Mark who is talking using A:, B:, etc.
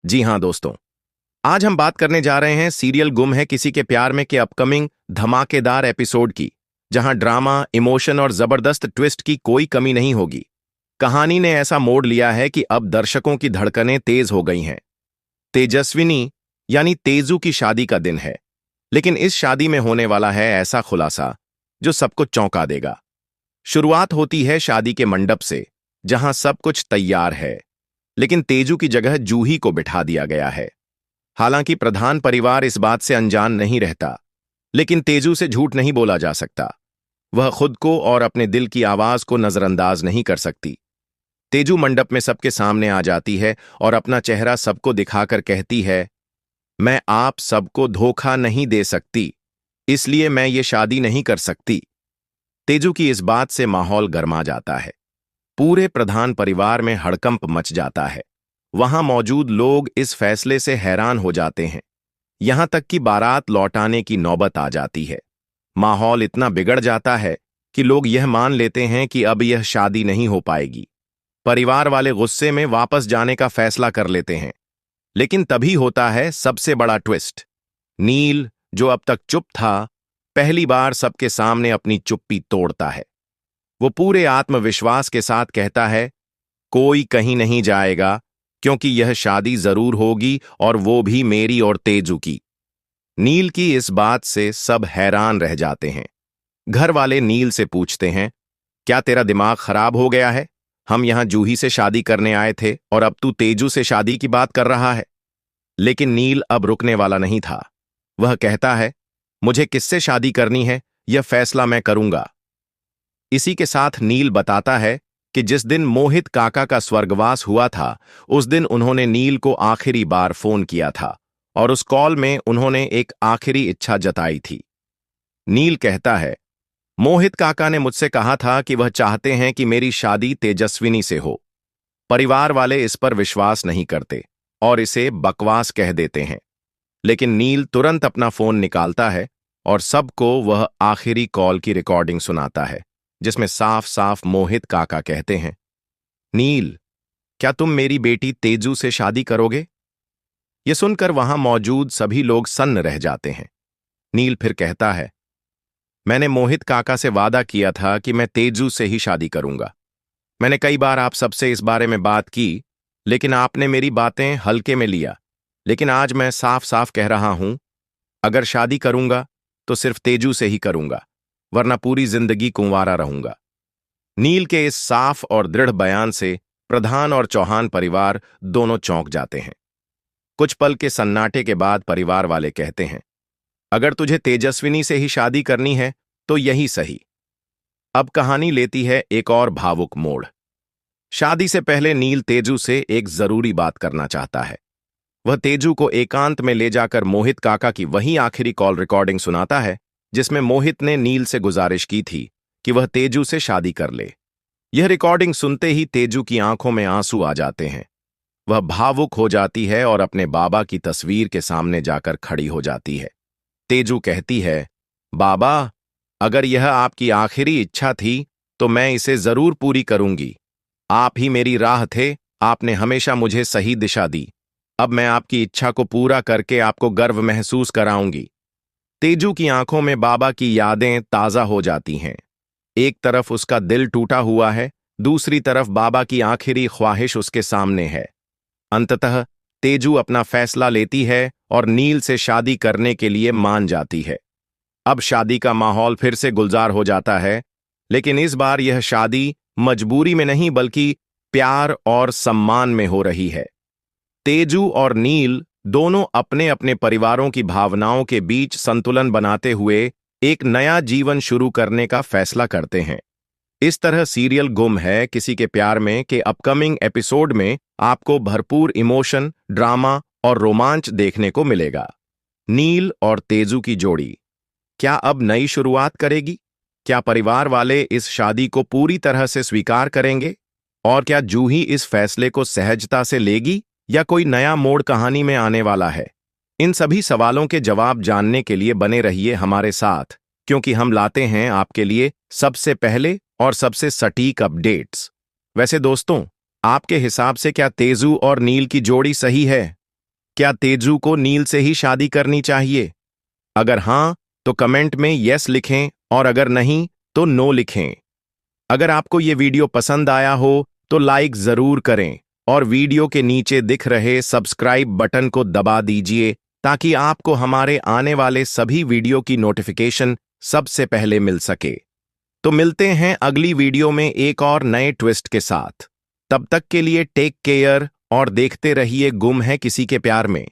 A: जी हाँ दोस्तों, आज हम बात करने जा रहे हैं सीरियल गुम है किसी के प्यार में के अपकमिंग धमाकेदार एपिसोड की, जहां ड्रामा, इमोशन और जबरदस्त ट्विस्ट की कोई कमी नहीं होगी। कहानी ने ऐसा मोड़ लिया है कि अब दर्शकों की धड़कनें तेज हो गई हैं। तेजस्विनी यानी तेजू की शादी का दिन है, लेकिन इस शादी में होने वाला है ऐसा खुलासा जो सबको चौंका देगा। शुरुआत होती है शादी के मंडप से, जहां सब कुछ तैयार है, लेकिन तेजू की जगह जूही को बिठा दिया गया है। हालांकि प्रधान परिवार इस बात से अनजान नहीं रहता, लेकिन तेजू से झूठ नहीं बोला जा सकता। वह खुद को और अपने दिल की आवाज को नजरअंदाज नहीं कर सकती। तेजू मंडप में सबके सामने आ जाती है और अपना चेहरा सबको दिखाकर कहती है, मैं आप सबको धोखा नहीं दे सकती, इसलिए मैं ये शादी नहीं कर सकती। तेजू की इस बात से माहौल गर्मा जाता है। पूरे प्रधान परिवार में हड़कंप मच जाता है। वहां मौजूद लोग इस फैसले से हैरान हो जाते हैं। यहां तक कि बारात लौटाने की नौबत आ जाती है। माहौल इतना बिगड़ जाता है कि लोग यह मान लेते हैं कि अब यह शादी नहीं हो पाएगी। परिवार वाले गुस्से में वापस जाने का फैसला कर लेते हैं। लेकिन तभी होता है सबसे बड़ा ट्विस्ट। नील, जो अब तक चुप था, पहली बार सबके सामने अपनी चुप्पी तोड़ता है। वो पूरे आत्मविश्वास के साथ कहता है, कोई कहीं नहीं जाएगा, क्योंकि यह शादी जरूर होगी, और वो भी मेरी और तेजू की। नील की इस बात से सब हैरान रह जाते हैं। घर वाले नील से पूछते हैं, क्या तेरा दिमाग खराब हो गया है? हम यहां जूही से शादी करने आए थे और अब तू तेजू से शादी की बात कर रहा है। लेकिन नील अब रुकने वाला नहीं था। वह कहता है, मुझे किससे शादी करनी है, यह फैसला मैं करूंगा। इसी के साथ नील बताता है कि जिस दिन मोहित काका का स्वर्गवास हुआ था, उस दिन उन्होंने नील को आखिरी बार फोन किया था, और उस कॉल में उन्होंने एक आखिरी इच्छा जताई थी। नील कहता है, मोहित काका ने मुझसे कहा था कि वह चाहते हैं कि मेरी शादी तेजस्विनी से हो। परिवार वाले इस पर विश्वास नहीं करते और इसे बकवास कह देते हैं। लेकिन नील तुरंत अपना फोन निकालता है और सबको वह आखिरी कॉल की रिकॉर्डिंग सुनाता है, जिसमें साफ साफ मोहित काका कहते हैं, नील, क्या तुम मेरी बेटी तेजू से शादी करोगे? यह सुनकर वहां मौजूद सभी लोग सन्न रह जाते हैं। नील फिर कहता है, मैंने मोहित काका से वादा किया था कि मैं तेजू से ही शादी करूंगा। मैंने कई बार आप सबसे इस बारे में बात की, लेकिन आपने मेरी बातें हल्के में लिया। लेकिन आज मैं साफ साफ कह रहा हूं, अगर शादी करूंगा तो सिर्फ तेजू से ही करूंगा, वरना पूरी जिंदगी कुंवारा रहूंगा। नील के इस साफ और दृढ़ बयान से प्रधान और चौहान परिवार दोनों चौंक जाते हैं। कुछ पल के सन्नाटे के बाद परिवार वाले कहते हैं, अगर तुझे तेजस्विनी से ही शादी करनी है तो यही सही। अब कहानी लेती है एक और भावुक मोड़। शादी से पहले नील तेजू से एक जरूरी बात करना चाहता है। वह तेजू को एकांत में ले जाकर मोहित काका की वही आखिरी कॉल रिकॉर्डिंग सुनाता है, जिसमें मोहित ने नील से गुजारिश की थी कि वह तेजू से शादी कर ले। यह रिकॉर्डिंग सुनते ही तेजू की आंखों में आंसू आ जाते हैं। वह भावुक हो जाती है और अपने बाबा की तस्वीर के सामने जाकर खड़ी हो जाती है। तेजू कहती है, बाबा, अगर यह आपकी आखिरी इच्छा थी तो मैं इसे जरूर पूरी करूंगी। आप ही मेरी राह थे, आपने हमेशा मुझे सही दिशा दी। अब मैं आपकी इच्छा को पूरा करके आपको गर्व महसूस कराऊंगी। तेजू की आंखों में बाबा की यादें ताजा हो जाती हैं। एक तरफ उसका दिल टूटा हुआ है, दूसरी तरफ बाबा की आखिरी ख्वाहिश उसके सामने है। अंततः तेजू अपना फैसला लेती है और नील से शादी करने के लिए मान जाती है। अब शादी का माहौल फिर से गुलजार हो जाता है, लेकिन इस बार यह शादी मजबूरी में नहीं बल्कि प्यार और सम्मान में हो रही है। तेजू और नील दोनों अपने अपने परिवारों की भावनाओं के बीच संतुलन बनाते हुए एक नया जीवन शुरू करने का फैसला करते हैं। इस तरह सीरियल गुम है किसी के प्यार में के अपकमिंग एपिसोड में आपको भरपूर इमोशन, ड्रामा और रोमांच देखने को मिलेगा। नील और तेजू की जोड़ी क्या अब नई शुरुआत करेगी? क्या परिवार वाले इस शादी को पूरी तरह से स्वीकार करेंगे? और क्या जूही इस फैसले को सहजता से लेगी, या कोई नया मोड़ कहानी में आने वाला है? इन सभी सवालों के जवाब जानने के लिए बने रहिए हमारे साथ, क्योंकि हम लाते हैं आपके लिए सबसे पहले और सबसे सटीक अपडेट्स। वैसे दोस्तों, आपके हिसाब से क्या तेजू और नील की जोड़ी सही है? क्या तेजू को नील से ही शादी करनी चाहिए? अगर हाँ, तो कमेंट में यस लिखें और अगर नहीं, तो नो लिखें। अगर आपको ये वीडियो पसंद आया हो, तो लाइक जरूर करें और वीडियो के नीचे दिख रहे सब्सक्राइब बटन को दबा दीजिए ताकि आपको हमारे आने वाले सभी वीडियो की नोटिफिकेशन सबसे पहले मिल सके। तो मिलते हैं अगली वीडियो में एक और नए ट्विस्ट के साथ। तब तक के लिए टेक केयर और देखते रहिए गुम है किसी के प्यार में।